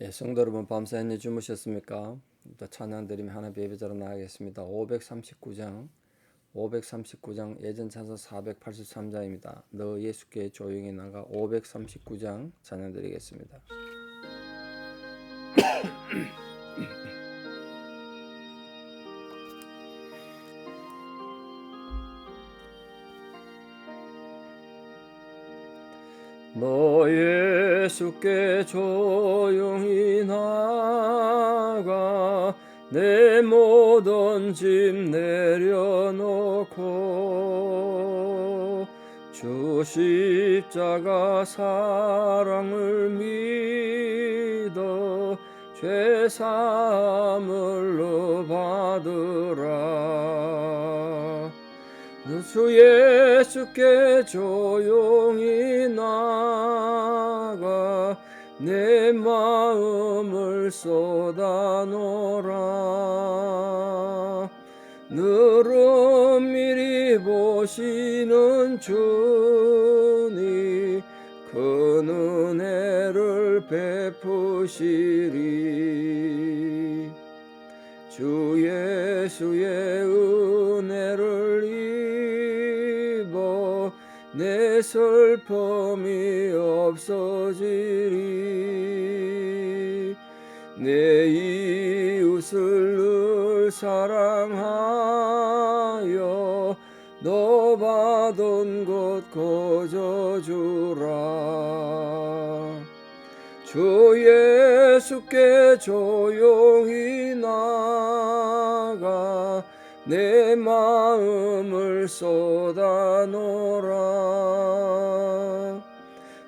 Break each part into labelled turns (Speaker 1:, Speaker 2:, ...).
Speaker 1: 성도 여러분, 밤사이 주무셨습니까? 또 찬양 드리며 하나님 예배자로 나가겠습니다. 539장 예전 찬송 483장입니다. 너 예수께 조용히 나가. 539장 찬양 드리겠습니다. 너 예수께 조용히 나가. 내 모든 짐 내려놓고 주 십자가 사랑을 믿어 죄 사함을 받으라. 주 예수께 조용히 나가. 내 마음을 쏟아놓으라. 늘 은밀히 보시는 주님 그 은혜를 베푸시리. 주 예수의 은혜를 입어 내 슬픔이 없어지리. 내 이웃을 늘 사랑하여 너 받은 곳 거저주라. 주 예수께 조용히 나가. 내 마음을 쏟아놓으라.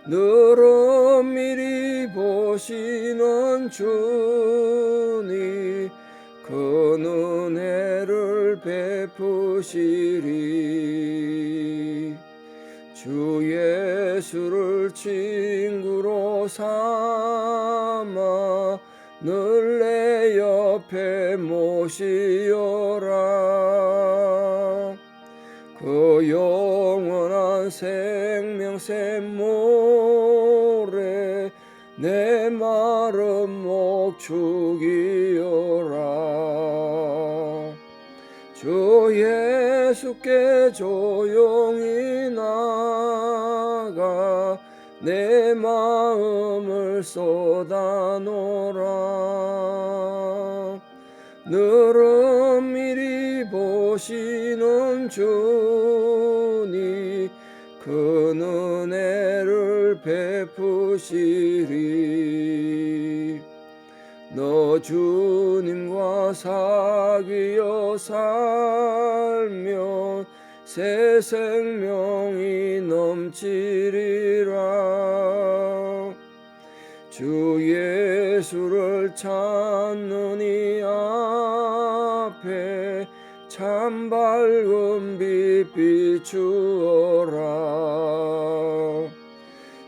Speaker 1: 늘 은밀히 보시는 주님 그 은혜를 베푸시리. 주 예수를 친구로 삼아 늘 내 옆에 모시어라. 그 영원한 생명샘 모래 내 마른 목 죽이어라. 주 예수께 조용히 나가. 내 마음을 쏟아놓으라. 늘 은밀히 보시는 주님 그 은혜를 베푸시리. 너 주님과 사귀어 살면 새 생명이 넘치리라. 주 예수를 찾는 이 앞에 참 밝은 빛 비추어라.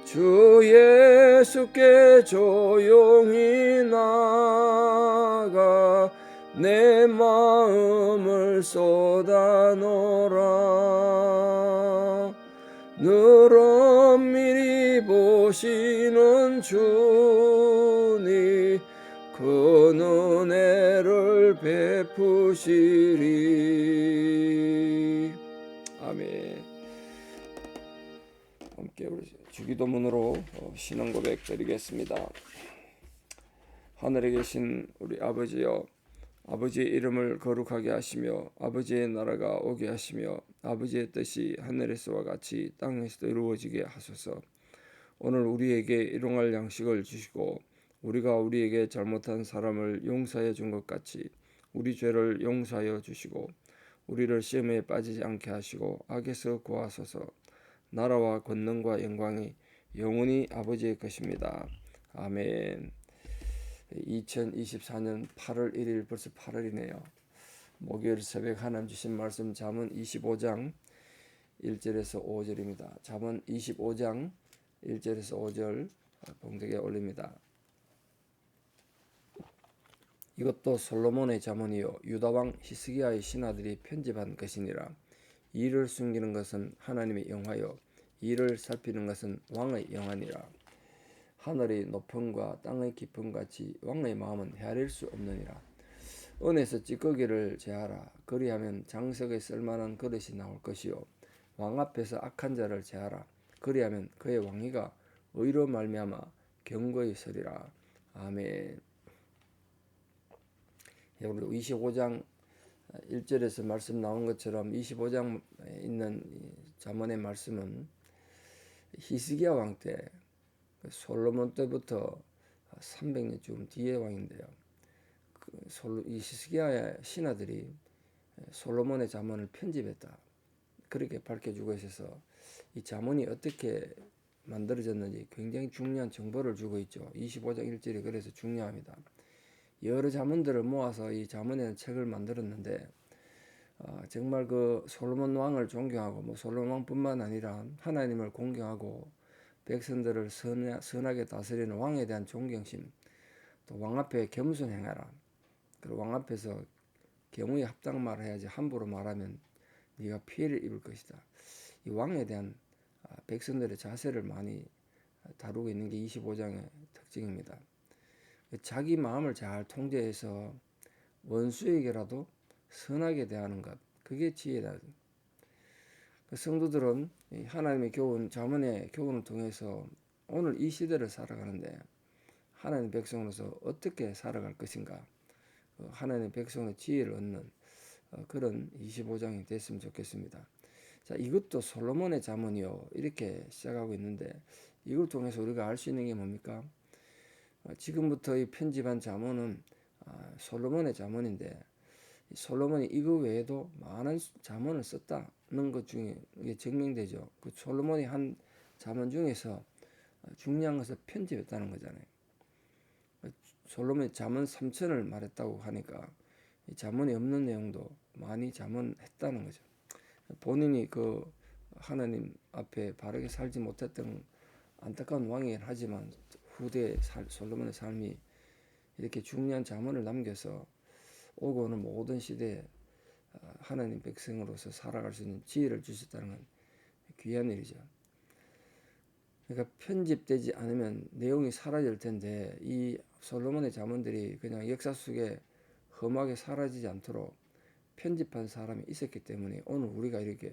Speaker 1: 주 예수께 조용히 나가. 내 마음을 쏟아놓으라. 늘 은밀히 보시는 주님 그 은혜를 베푸시리. 아멘. 함께 우리 주기도문으로 신앙 고백 드리겠습니다. 하늘에 계신 우리 아버지여, 아버지의 이름을 거룩하게 하시며 아버지의 나라가 오게 하시며 아버지의 뜻이 하늘에서와 같이 땅에서도 이루어지게 하소서. 오늘 우리에게 일용할 양식을 주시고 우리가 우리에게 잘못한 사람을 용서해 준 것 같이 우리 죄를 용서하여 주시고 우리를 시험에 빠지지 않게 하시고 악에서 구하소서. 나라와 권능과 영광이 영원히 아버지의 것입니다. 아멘. 2024년 8월 1일 벌써 8월이네요. 목요일 새벽 하나님 주신 말씀 잠언 25장 1절에서 5절입니다. 잠언 25장 1절에서 5절 봉독에 올립니다. 이것도 솔로몬의 잠언이요 유다왕 히스기야의 신하들이 편집한 것이니라. 이를 숨기는 것은 하나님의 영화요 이를 살피는 것은 왕의 영화니라. 하늘의 높음과 땅의 깊음 같이 왕의 마음은 헤아릴 수 없느니라. 은에서 찌꺼기를 제하라. 그리하면 장석에 쓸만한 그릇이 나올 것이요 왕 앞에서 악한 자를 제하라. 그리하면 그의 왕위가 의로 말미암아 경고히 서리라. 아멘. 우리 25장 1절에서 말씀 나온 것처럼 25장에 있는 잠언의 말씀은 히스기야 왕 때 솔로몬 때부터 300년쯤 뒤의 왕인데요. 이 히스기야의 신하들이 솔로몬의 잠언을 편집했다. 그렇게 밝혀주고 있어서 이 잠언이 어떻게 만들어졌는지 굉장히 중요한 정보를 주고 있죠. 25장 1절이 그래서 중요합니다. 여러 잠언들을 모아서 이 잠언이라는 책을 만들었는데 정말 그 솔로몬 왕을 존경하고 솔로몬 왕뿐만 아니라 하나님을 공경하고 백성들을 선하게 다스리는 왕에 대한 존경심, 또 왕 앞에 겸손행하라. 그리고 왕 앞에서 경우에 합당말을 해야지 함부로 말하면 네가 피해를 입을 것이다. 이 왕에 대한 백성들의 자세를 많이 다루고 있는 게 25장의 특징입니다. 자기 마음을 잘 통제해서 원수에게라도 선하게 대하는 것, 그게 지혜다. 성도들은 하나님의 교훈, 잠언의 교훈을 통해서 오늘 이 시대를 살아가는데 하나님의 백성으로서 어떻게 살아갈 것인가, 하나님의 백성의 지혜를 얻는 그런 25장이 됐으면 좋겠습니다. 자, 이것도 솔로몬의 잠언이요, 이렇게 시작하고 있는데 이걸 통해서 우리가 알 수 있는 게 뭡니까? 지금부터 이 편집한 잠언은 솔로몬의 잠언인데 솔로몬이 이거 외에도 많은 잠언을 썼다는 것 중에 이게 증명되죠. 그 솔로몬이 한 잠언 중에서 중요한 것을 편집했다는 거잖아요. 솔로몬이 잠언 3천을 말했다고 하니까 이 잠언이 없는 내용도 많이 잠언했다는 거죠. 본인이 그 하나님 앞에 바르게 살지 못했던 안타까운 왕이긴 하지만 후대 솔로몬의 삶이 이렇게 중요한 잠언을 남겨서 오고 오는 모든 시대에 하나님 백성으로서 살아갈 수 있는 지혜를 주셨다는 건 귀한 일이죠. 그러니까 편집되지 않으면 내용이 사라질 텐데 이 솔로몬의 잠언들이 그냥 역사 속에 험하게 사라지지 않도록 편집한 사람이 있었기 때문에 오늘 우리가 이렇게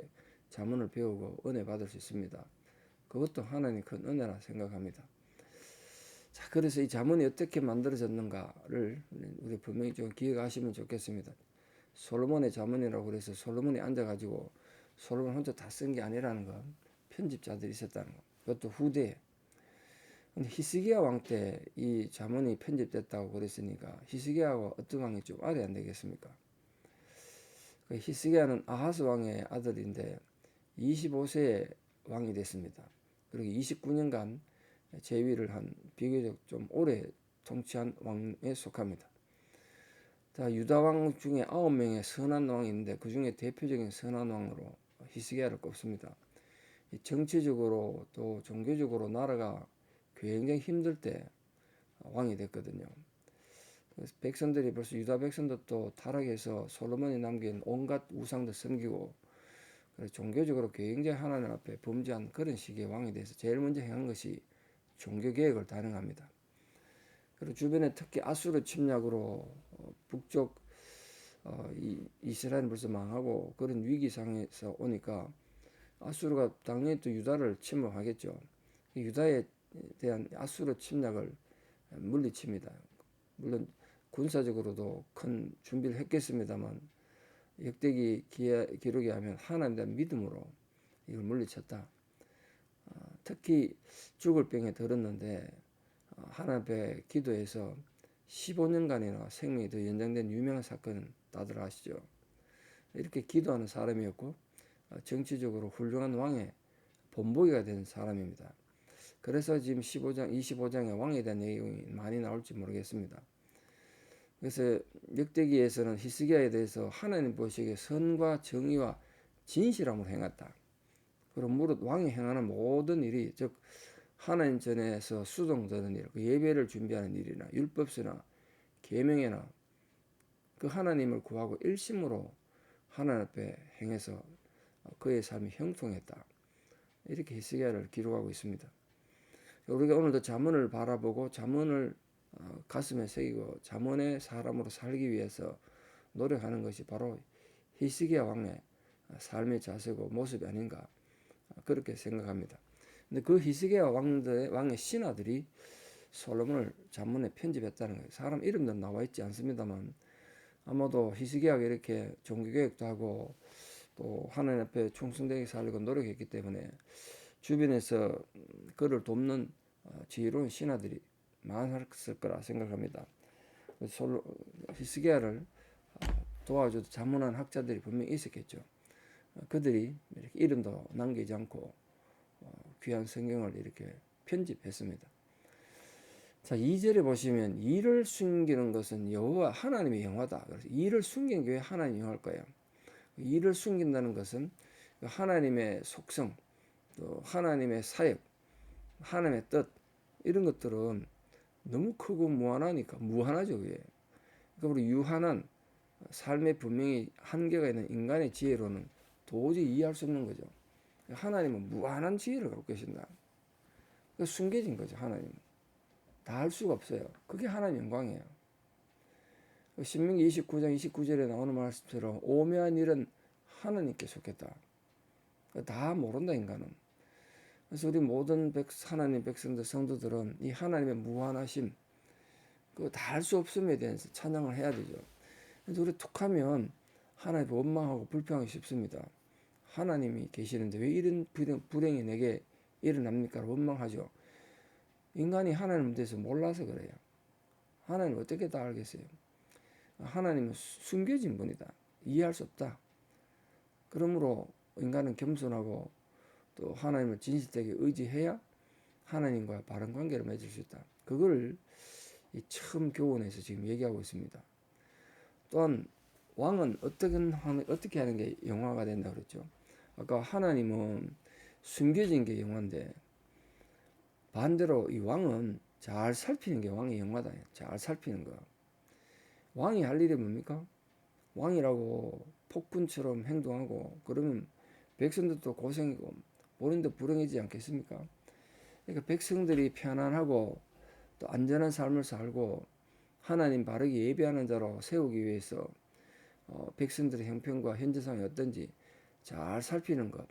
Speaker 1: 잠언을 배우고 은혜 받을 수 있습니다. 그것도 하나님의 큰 은혜라 생각합니다. 자, 그래서 이 잠언이 어떻게 만들어졌는가를 우리 분명히 좀 기억하시면 좋겠습니다. 솔로몬의 잠언이라고 그래서 솔로몬이 앉아가지고 솔로몬 혼자 다 쓴 게 아니라는 건 편집자들이 있었다는 것. 그것도 후대에. 근데 히스기야 왕 때 이 잠언이 편집됐다고 그랬으니까 히스기야가 어떤 왕이 좀 알아야 안 되겠습니까? 그 히스기야는 아하스 왕의 아들인데 25세에 왕이 됐습니다. 그리고 29년간 재위를 한 비교적 좀 오래 통치한 왕에 속합니다. 자, 유다 왕 중에 9명의 선한 왕이 있는데 그 중에 대표적인 선한 왕으로 히스기야를 꼽습니다. 정치적으로 또 종교적으로 나라가 굉장히 힘들 때 왕이 됐거든요. 그래서 백성들이 벌써 유다 백성들도 타락해서 솔로몬이 남긴 온갖 우상도 섬기고 종교적으로 굉장히 하나님 앞에 범죄한 그런 시기의 왕이 돼서 제일 먼저 행한 것이 종교개혁을 단행합니다. 그리고 주변에 특히 아수르 침략으로 북쪽 이스라엘은 벌써 망하고 그런 위기상에서 오니까 아수르가 당연히 또 유다를 침범하겠죠. 유다에 대한 아수르 침략을 물리칩니다. 물론 군사적으로도 큰 준비를 했겠습니다만 역대기 기록에 하면 하나님에 대한 믿음으로 이걸 물리쳤다. 특히 죽을 병에 들었는데 하나님 앞에 기도해서 15년간이나 생명이 더 연장된 유명한 사건은 다들 아시죠. 이렇게 기도하는 사람이었고 정치적으로 훌륭한 왕의 본보기가 된 사람입니다. 그래서 지금 25장에 왕에 대한 내용이 많이 나올지 모르겠습니다. 그래서 역대기에서는 히스기야에 대해서 하나님 보시기에 선과 정의와 진실함으로 행했다. 그리고 무릇 왕이 행하는 모든 일이 즉 하나님 전에서 수동되는 일, 그 예배를 준비하는 일이나 율법서나 계명이나 그 하나님을 구하고 일심으로 하나님 앞에 행해서 그의 삶이 형통했다. 이렇게 히스기야를 기록하고 있습니다. 우리가 오늘도 잠언을 바라보고 잠언을 가슴에 새기고 잠언의 사람으로 살기 위해서 노력하는 것이 바로 히스기야 왕의 삶의 자세고 모습이 아닌가 그렇게 생각합니다. 근데 그 히스기야 왕의 신하들이 솔로몬을 잠언에 편집했다는 거예요. 사람 이름도 나와 있지 않습니다만 아마도 히스기야가 이렇게 종교개혁도 하고 또 하나님 앞에 충성되게 살고 노력했기 때문에 주변에서 그를 돕는 지혜로운 신하들이 많았을 거라 생각합니다. 히스기야를 도와줘도 자문한 학자들이 분명히 있었겠죠. 그들이 이렇게 이름도 남기지 않고 귀한 성경을 이렇게 편집했습니다. 자, 2절에 보시면 이를 숨기는 것은 여호와 하나님의 영화다. 그래서 이를 숨긴 게 왜 하나님 영화일 거예요? 이를 숨긴다는 것은 하나님의 속성, 또 하나님의 사역, 하나님의 뜻 이런 것들은 너무 크고 무한하니까 무한하죠. 그게. 그러니까 우리 유한한 삶에 분명히 한계가 있는 인간의 지혜로는 도저히 이해할 수 없는 거죠. 하나님은 무한한 지혜를 갖고 계신다. 숨겨진 거죠. 하나님은 다 할 수가 없어요. 그게 하나님 영광이에요. 신명기 29장 29절에 나오는 말씀처럼 오묘한 일은 하나님께 속했다. 다 모른다 인간은. 그래서 우리 모든 하나님 백성들 성도들은 이 하나님의 무한하심 그거 다 할 수 없음에 대해서 찬양을 해야 되죠. 그래서 우리 툭하면 하나님을 원망하고 불평하기 쉽습니다. 하나님이 계시는데 왜 이런 불행이 내게 일어납니까? 원망하죠. 인간이 하나님에 대해서 몰라서 그래요. 하나님 어떻게 다 알겠어요? 하나님은 숨겨진 분이다. 이해할 수 없다. 그러므로 인간은 겸손하고 또 하나님을 진실되게 의지해야 하나님과 바른 관계를 맺을 수 있다. 그걸 이 처음 교훈에서 지금 얘기하고 있습니다. 또한 왕은 어떻게 하는 게 영화가 된다 그랬죠. 아까 하나님은 숨겨진 게 영화인데 반대로 이 왕은 잘 살피는 게 왕의 영화다. 잘 살피는 거. 왕이 할 일이 뭡니까? 왕이라고 폭군처럼 행동하고 그러면 백성들도 고생이고 본인도 불행하지 않겠습니까? 그러니까 백성들이 편안하고 또 안전한 삶을 살고 하나님 바르게 예배하는 자로 세우기 위해서 백성들의 형편과 현재 상황이 어떤지 잘 살피는 것.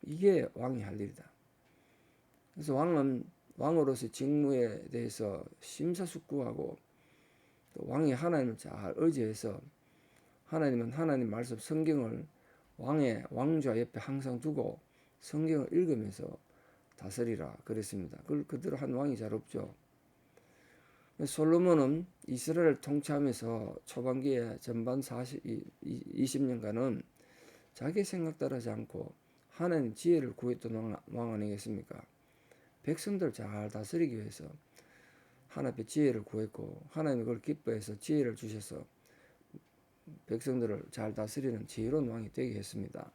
Speaker 1: 이게 왕이 할 일이다. 그래서 왕은 왕으로서의 직무에 대해서 심사숙고하고 또 왕이 하나님을 잘 의지해서 하나님은 하나님 말씀 성경을 왕의 왕좌 옆에 항상 두고 성경을 읽으면서 다스리라 그랬습니다. 그걸 그대로 한 왕이 잘 없죠. 솔로몬은 이스라엘을 통치하면서 초반기에 전반 20년간은 자기 생각 따르지 않고 하나님 지혜를 구했던 왕 아니겠습니까? 백성들 잘 다스리기 위해서 하나님의 지혜를 구했고 하나님이 그걸 기뻐해서 지혜를 주셔서 백성들을 잘 다스리는 지혜로운 왕이 되게 했습니다.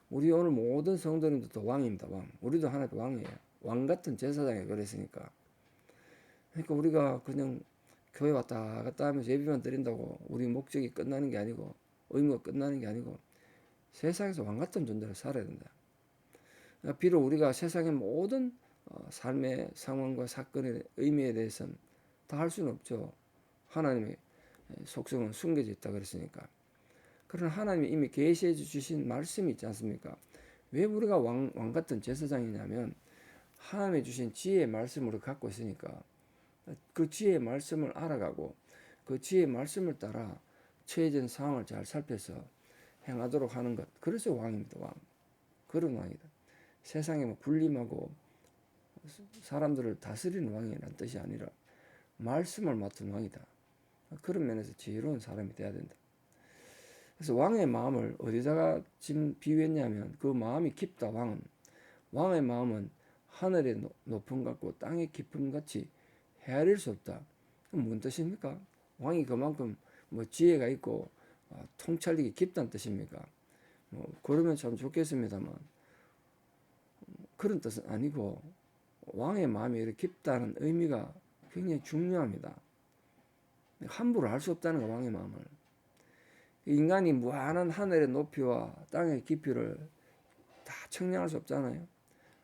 Speaker 1: 우리 오늘 모든 성도님들도 왕입니다. 왕. 우리도 하나님의 왕이에요. 왕 같은 제사장이 그랬으니까. 그러니까 우리가 그냥 교회 왔다 갔다 하면서 예배만 드린다고 우리 목적이 끝나는 게 아니고 의무가 끝나는 게 아니고 세상에서 왕 같은 존재로 살아야 된다. 그러니까 비록 우리가 세상의 모든 삶의 상황과 사건의 의미에 대해서는 다 할 수는 없죠. 하나님의 속성은 숨겨져 있다 그랬으니까. 그러나 하나님이 이미 계시해 주신 말씀이 있지 않습니까? 왜 우리가 왕 같은 제사장이냐면 하나님이 주신 지혜의 말씀을 갖고 있으니까 그 지혜의 말씀을 알아가고 그 지혜의 말씀을 따라 처해진 상황을 잘 살펴서 행하도록 하는 것. 그래서 왕입니다. 왕. 그런 왕이다. 세상에 뭐 군림하고 사람들을 다스리는 왕이라는 뜻이 아니라 말씀을 맡은 왕이다. 그런 면에서 지혜로운 사람이 돼야 된다. 그래서 왕의 마음을 어디다가 지금 비유했냐면 그 마음이 깊다. 왕의 마음은 하늘의 높음 같고 땅의 깊음 같이 헤아릴 수 없다. 그럼 뭔 뜻입니까? 왕이 그만큼 뭐 지혜가 있고 통찰력이 깊다는 뜻입니까? 그러면 참 좋겠습니다만 그런 뜻은 아니고 왕의 마음이 이렇게 깊다는 의미가 굉장히 중요합니다. 함부로 알 수 없다는 거 왕의 마음을. 인간이 무한한 하늘의 높이와 땅의 깊이를 다 측량할 수 없잖아요.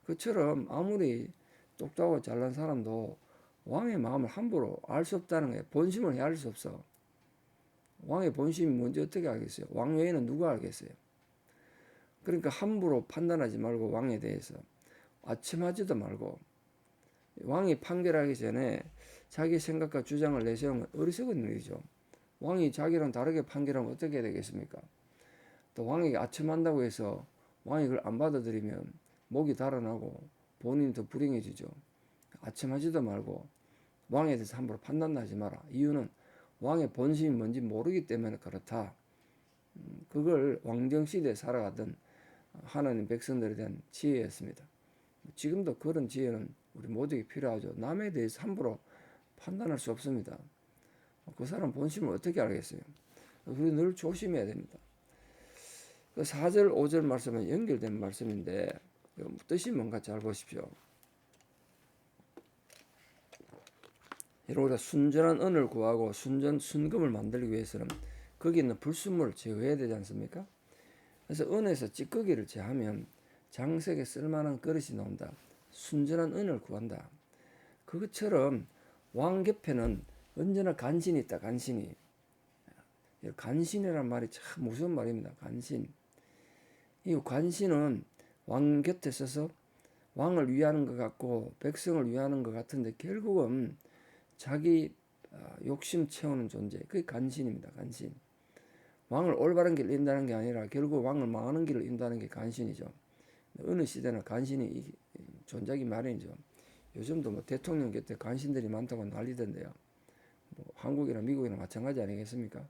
Speaker 1: 그처럼 아무리 똑똑하고 잘난 사람도 왕의 마음을 함부로 알 수 없다는 거예요. 본심을 헤아릴 수 없어. 왕의 본심이 뭔지 어떻게 알겠어요? 왕 외에는 누가 알겠어요? 그러니까 함부로 판단하지 말고 왕에 대해서 아첨하지도 말고 왕이 판결하기 전에 자기 생각과 주장을 내세우는 어리석은 일이죠. 왕이 자기랑 다르게 판결하면 어떻게 되겠습니까? 또 왕에게 아첨한다고 해서 왕이 그걸 안 받아들이면 목이 달아나고 본인이 더 불행해지죠. 아첨하지도 말고 왕에 대해서 함부로 판단하지 마라. 이유는 왕의 본심이 뭔지 모르기 때문에 그렇다. 그걸 왕정시대에 살아가던 하나님 백성들에 대한 지혜였습니다. 지금도 그런 지혜는 우리 모두에게 필요하죠. 남에 대해서 함부로 판단할 수 없습니다. 그 사람 본심을 어떻게 알겠어요? 우리 늘 조심해야 됩니다. 4절, 5절 말씀은 연결된 말씀인데 뜻이 뭔가 잘 보십시오. 우리가 순전한 은을 구하고 순금을 만들기 위해서는 거기 있는 불순물을 제거해야 되지 않습니까? 그래서 은에서 찌꺼기를 제하면 장색에 쓸만한 그릇이 나온다. 순전한 은을 구한다. 그것처럼 왕 곁에는 언제나 간신이 있다. 간신이. 간신이란 말이 참 무서운 말입니다. 간신. 이 간신은 왕 곁에 서서 왕을 위하는 것 같고 백성을 위하는 것 같은데 결국은 자기 욕심 채우는 존재. 그게 간신입니다. 간신. 왕을 올바른 길을 인도하는 게 아니라 결국 왕을 망하는 길을 인도하는 게 간신이죠. 어느 시대나 간신이 존재하기 마련이죠. 요즘도 뭐 대통령 곁에 간신들이 많다고 난리던데요. 뭐 한국이나 미국이나 마찬가지 아니겠습니까?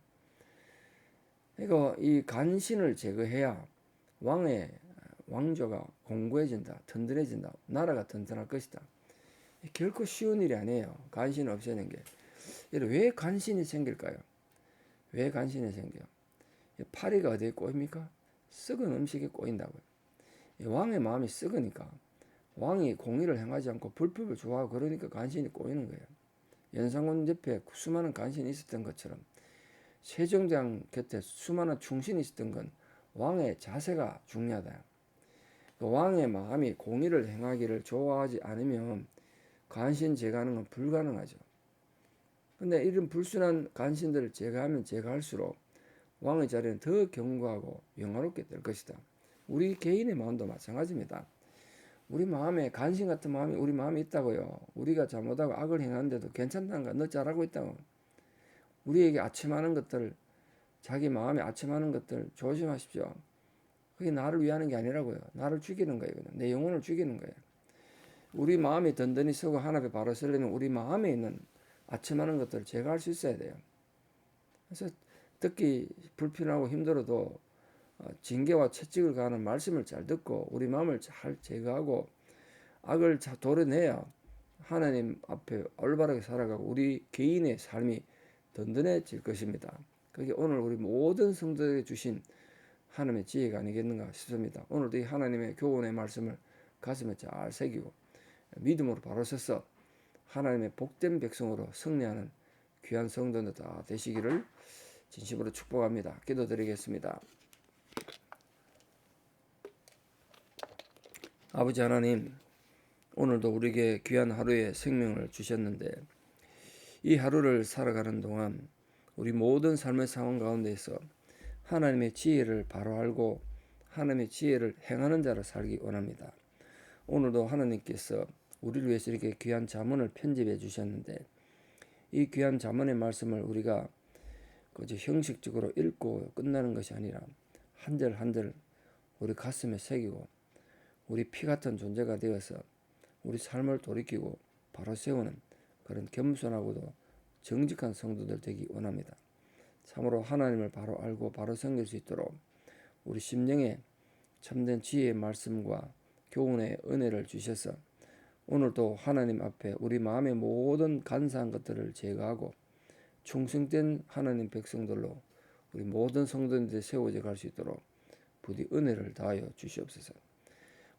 Speaker 1: 그러니까 이 간신을 제거해야 왕조가 공고해진다, 든든해진다, 나라가 든든할 것이다. 결코 쉬운 일이 아니에요. 간신을 없애는 게. 왜 간신이 생길까요? 왜 간신이 생겨요? 파리가 어디에 꼬입니까? 썩은 음식에 꼬인다고요. 왕의 마음이 썩으니까 왕이 공의를 행하지 않고 불법을 좋아하고 그러니까 간신이 꼬이는 거예요. 연산군 옆에 수많은 간신이 있었던 것처럼 세종대왕 곁에 수많은 충신이 있었던 건 왕의 자세가 중요하다. 왕의 마음이 공의를 행하기를 좋아하지 않으면 간신 제거하는 건 불가능하죠. 근데 이런 불순한 간신들을 제거하면 제거할수록 왕의 자리는 더 견고하고 영화롭게 될 것이다. 우리 개인의 마음도 마찬가지입니다. 우리 마음에 간신 같은 마음이 우리 마음에 있다고요. 우리가 잘못하고 악을 행하는데도 괜찮다는 거, 너 잘하고 있다고. 우리에게 아첨하는 것들, 자기 마음에 아첨하는 것들 조심하십시오. 그게 나를 위하는 게 아니라고요. 나를 죽이는 거예요. 내 영혼을 죽이는 거예요. 우리 마음이 든든히 서고 하나 앞에 바로 서려면 우리 마음에 있는 아첨하는 것들을 제거할 수 있어야 돼요. 그래서 듣기 불편하고 힘들어도 징계와 채찍을 가하는 말씀을 잘 듣고 우리 마음을 잘 제거하고 악을 도려내야 하나님 앞에 올바르게 살아가고 우리 개인의 삶이 든든해질 것입니다. 그게 오늘 우리 모든 성도에게 주신 하나님의 지혜가 아니겠는가 싶습니다. 오늘도 이 하나님의 교훈의 말씀을 가슴에 잘 새기고 믿음으로 바로 서서 하나님의 복된 백성으로 승리하는 귀한 성도들 다 되시기를 진심으로 축복합니다. 기도드리겠습니다. 아버지 하나님, 오늘도 우리에게 귀한 하루의 생명을 주셨는데 이 하루를 살아가는 동안 우리 모든 삶의 상황 가운데에서 하나님의 지혜를 바로 알고 하나님의 지혜를 행하는 자로 살기 원합니다. 오늘도 하나님께서 우리를 위해서 이렇게 귀한 잠언을 편집해 주셨는데 이 귀한 잠언의 말씀을 우리가 그저 형식적으로 읽고 끝나는 것이 아니라 한 절 한 절 우리 가슴에 새기고 우리 피 같은 존재가 되어서 우리 삶을 돌이키고 바로 세우는 그런 겸손하고도 정직한 성도들 되기 원합니다. 참으로 하나님을 바로 알고 바로 섬길 수 있도록 우리 심령에 참된 지혜의 말씀과 교훈의 은혜를 주셔서 오늘도 하나님 앞에 우리 마음의 모든 간사한 것들을 제거하고 충성된 하나님 백성들로 우리 모든 성도들이 세워져 갈 수 있도록 부디 은혜를 다하여 주시옵소서.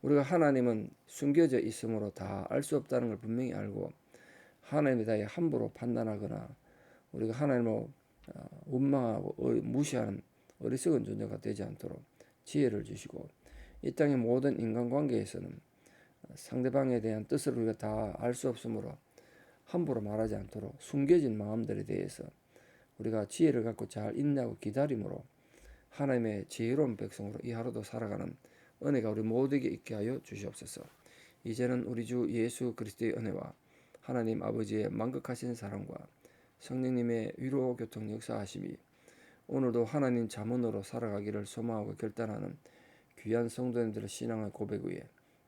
Speaker 1: 우리가 하나님은 숨겨져 있으므로 다 알 수 없다는 걸 분명히 알고 하나님에 대해 함부로 판단하거나 우리가 하나님을 원망하고 무시하는 어리석은 존재가 되지 않도록 지혜를 주시고 이 땅의 모든 인간관계에서는 상대방에 대한 뜻을 우리가 다 알 수 없으므로 함부로 말하지 않도록 숨겨진 마음들에 대해서 우리가 지혜를 갖고 잘 인내하고 기다림으로 하나님의 지혜로운 백성으로 이 하루도 살아가는 은혜가 우리 모두에게 있게 하여 주시옵소서. 이제는 우리 주 예수 그리스도의 은혜와 하나님 아버지의 만극하신 사랑과 성령님의 위로 교통 역사하심이 오늘도 하나님 자문으로 살아가기를 소망하고 결단하는 귀한 성도님들의 신앙의 고백 위에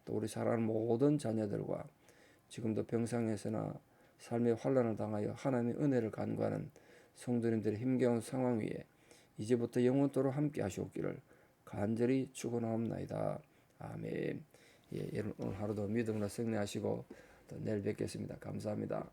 Speaker 1: 또 우리 사랑하는 모든 자녀들과 지금도 병상에서나 삶의 환난을 당하여 하나님의 은혜를 간구하는 성도님들의 힘겨운 상황 위에 이제부터 영원토록 함께 하시옵기를 간절히 축원하옵나이다. 아멘. 여러분 오늘 하루도 믿음으로 승리하시고 또 내일 뵙겠습니다. 감사합니다.